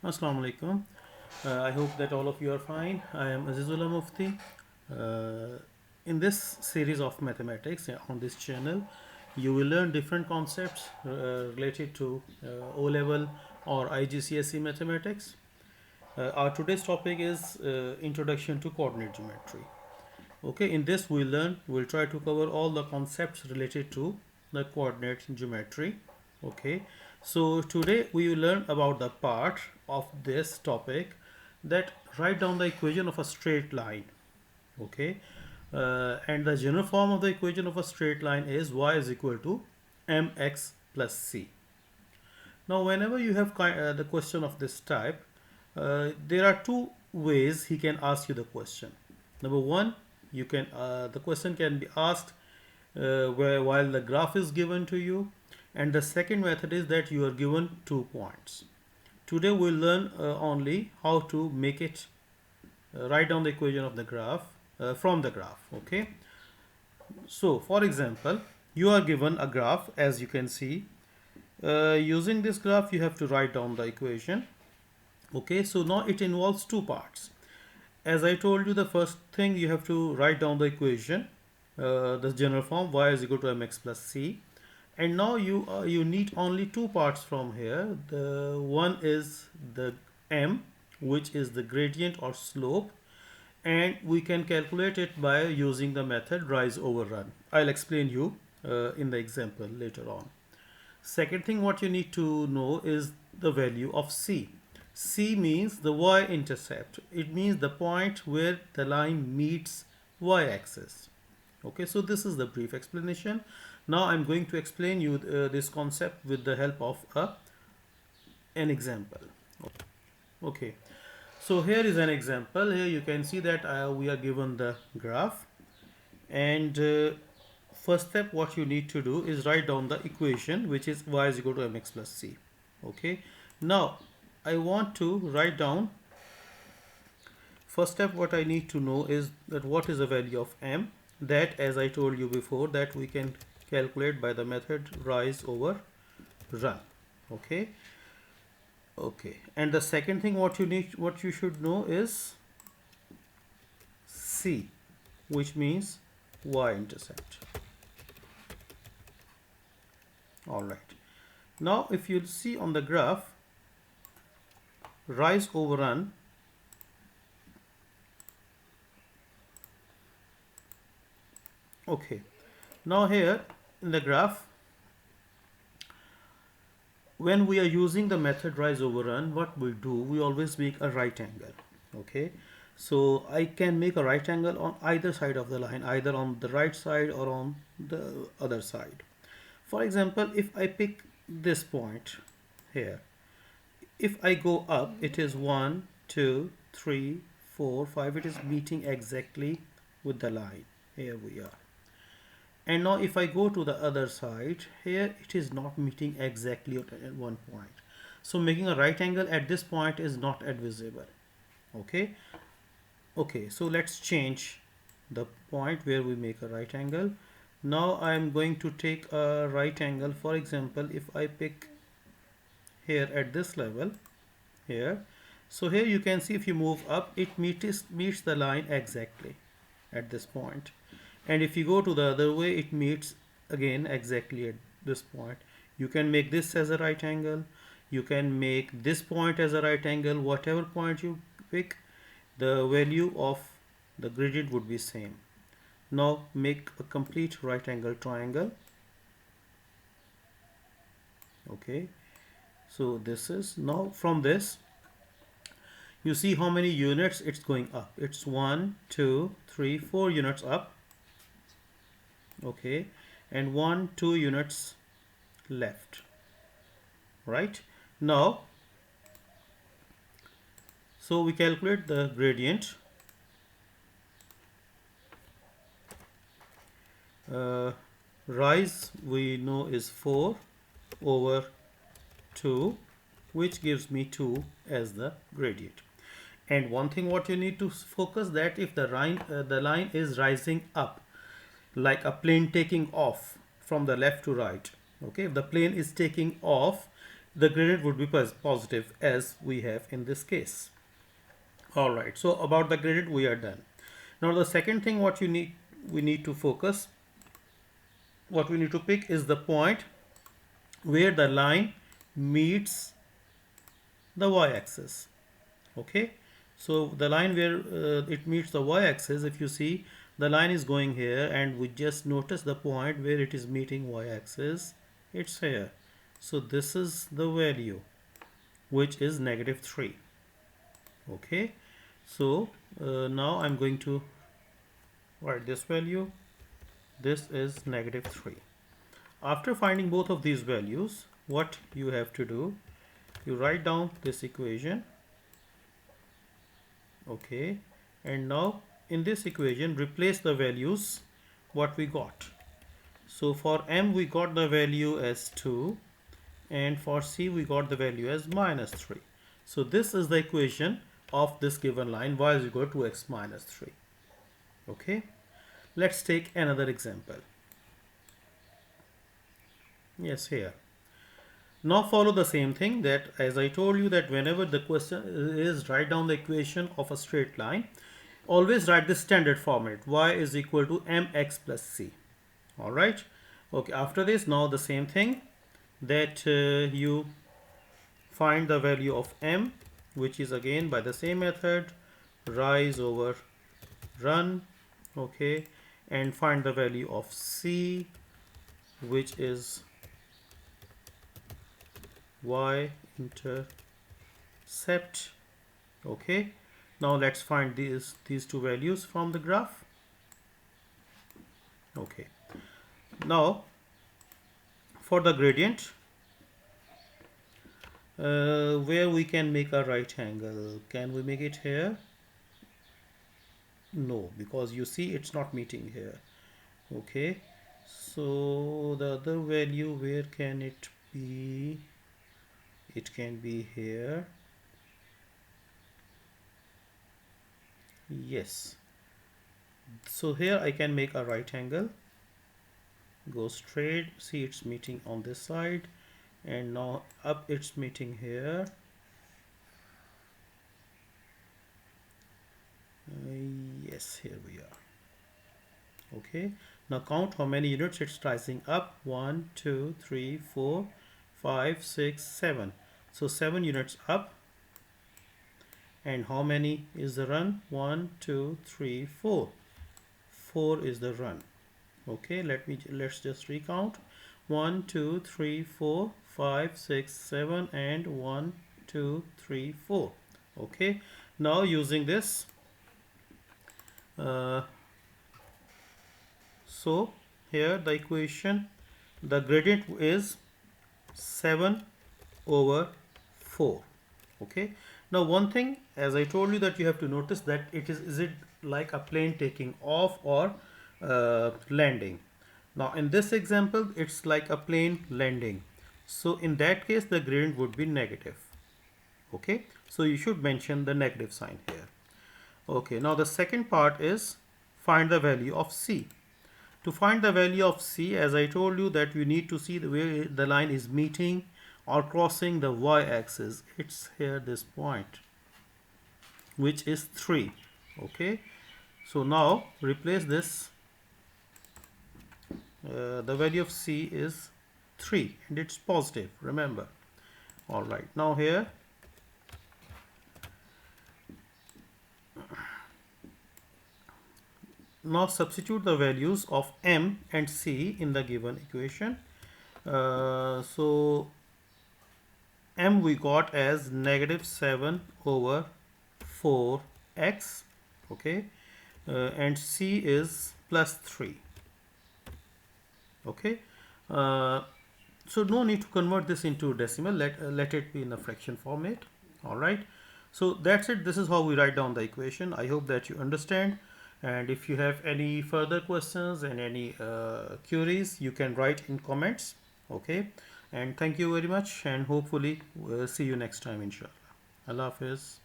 Assalamu alaikum. I hope that all of you are fine. I am Azizullah Mufti. In this series of mathematics on this channel, you will learn different concepts related to O level or IGCSE mathematics. Our today's topic is Introduction to Coordinate Geometry. Okay, in this we'll try to cover all the concepts related to the coordinate geometry. Okay, so today we will learn about the part of this topic that write down the equation of a straight line. Okay, and the general form of the equation of a straight line is y is equal to mx plus c. Now, whenever you have the question of this type, there are two ways he can ask you the question. Number one, you can the question can be asked while the graph is given to you, and the second method is that you are given 2 points. Today we'll learn only how to make it write down the equation of the graph from the graph. Okay, so for example, you are given a graph. As you can see, using this graph you have to write down the equation. Okay, so now it involves two parts. As I told you, the first thing you have to write down the equation, the general form y is equal to mx plus c, and now you need only two parts from here. The one is the m, which is the gradient or slope, and we can calculate it by using the method rise over run. I'll explain you in the example later on. Second thing what you need to know is the value of c. C means the y-intercept. It means the point where the line meets y-axis. Okay, so this is the brief explanation. Now I'm going to explain you this concept with the help of an example. Okay, so here is an example. Here you can see that we are given the graph, and first step what you need to do is write down the equation, which is y is equal to mx plus c. Okay, now I want to write down. First step what I need to know is that what is the value of m, that as I told you before that we can calculate by the method rise over run. Okay, and the second thing what you should know is c, which means y-intercept. All right, now if you see on the graph, rise over run, okay, now here in the graph, when we are using the method rise over run, what we do, we always make a right angle. Okay, so I can make a right angle on either side of the line, either on the right side or on the other side. For example, if I pick this point here, if I go up, it is 1, 2, 3, 4, 5. It is meeting exactly with the line. Here we are. And now if I go to the other side, here it is not meeting exactly at one point. So making a right angle at this point is not advisable. Okay. Okay, so let's change the point where we make a right angle. Now I am going to take a right angle. For example, if I pick here at this level here, so here you can see if you move up, it meets the line exactly at this point, and if you go to the other way, it meets again exactly at this point. You can make this as a right angle, you can make this point as a right angle. Whatever point you pick, the value of the gradient would be same. Now make a complete right angle triangle. Okay, so this is, now from this you see how many units it's going up. It's 1, 2, 3, 4 units up. Okay, and 1, 2 units left. Right, now so we calculate the gradient. Rise we know is 4 over 2, which gives me 2 as the gradient. And one thing what you need to focus, that if the line is rising up like a plane taking off from the left to right. Okay, if the plane is taking off, the gradient would be positive as we have in this case. Alright, so about the gradient we are done. Now the second thing we need to focus, what we need to pick is the point where the line meets the y-axis. Okay, so the line where it meets the y-axis, if you see, the line is going here and we just notice the point where it is meeting y-axis, it's here. So this is the value, which is -3. Okay, so now I'm going to write this value. This is -3. After finding both of these values, what you have to do, you write down this equation. Okay, and now in this equation replace the values what we got. So for m we got the value as 2 and for c we got the value as -3. So this is the equation of this given line y is equal to x minus 3. Okay, let's take another example. Yes, here. Now follow the same thing, that as I told you, that whenever the question is write down the equation of a straight line, always write the standard format, y is equal to mx plus c. Alright, okay, after this, now the same thing, that you find the value of m, which is again by the same method, rise over run. Okay, and find the value of c, which is y intercept. Okay, now let's find these two values from the graph. Okay, now for the gradient, where we can make a right angle, can we make it here? No, because you see it's not meeting here. Okay, so the other value, where can it be? It can be here. Yes, so here I can make a right angle, go straight, see it's meeting on this side, and now up it's meeting here. Yes, here we are. Okay, now count how many units it's rising up. 1 2 3 4 5 6 7. So 7 units up. And how many is the run? 1 2 3 4. 4 is the run. Okay, let's just recount. 1 2 3 4 5 6 7 and 1 2 3 4. Okay, now using this, so here the equation, the gradient is 7 over 4. Okay, now one thing, as I told you, that you have to notice that is it like a plane taking off or landing. Now in this example it's like a plane landing, so in that case the gradient would be negative. Okay, so you should mention the negative sign here. Okay, now the second part is find the value of c. To find the value of c, as I told you, that you need to see the way the line is meeting or crossing the y-axis. It's here, this point, which is 3. Okay, so now replace this. The value of c is 3 and it's positive, remember. All right, now here now substitute the values of m and c in the given equation. So m we got as -7 over 4x. Okay, and c is +3. Okay, so no need to convert this into decimal, let it be in a fraction format. All right, so that's it. This is how we write down the equation. I hope that you understand, and if you have any further questions and any queries, you can write in comments. Okay, and thank you very much, and hopefully we'll see you next time, inshallah. Allah Hafiz.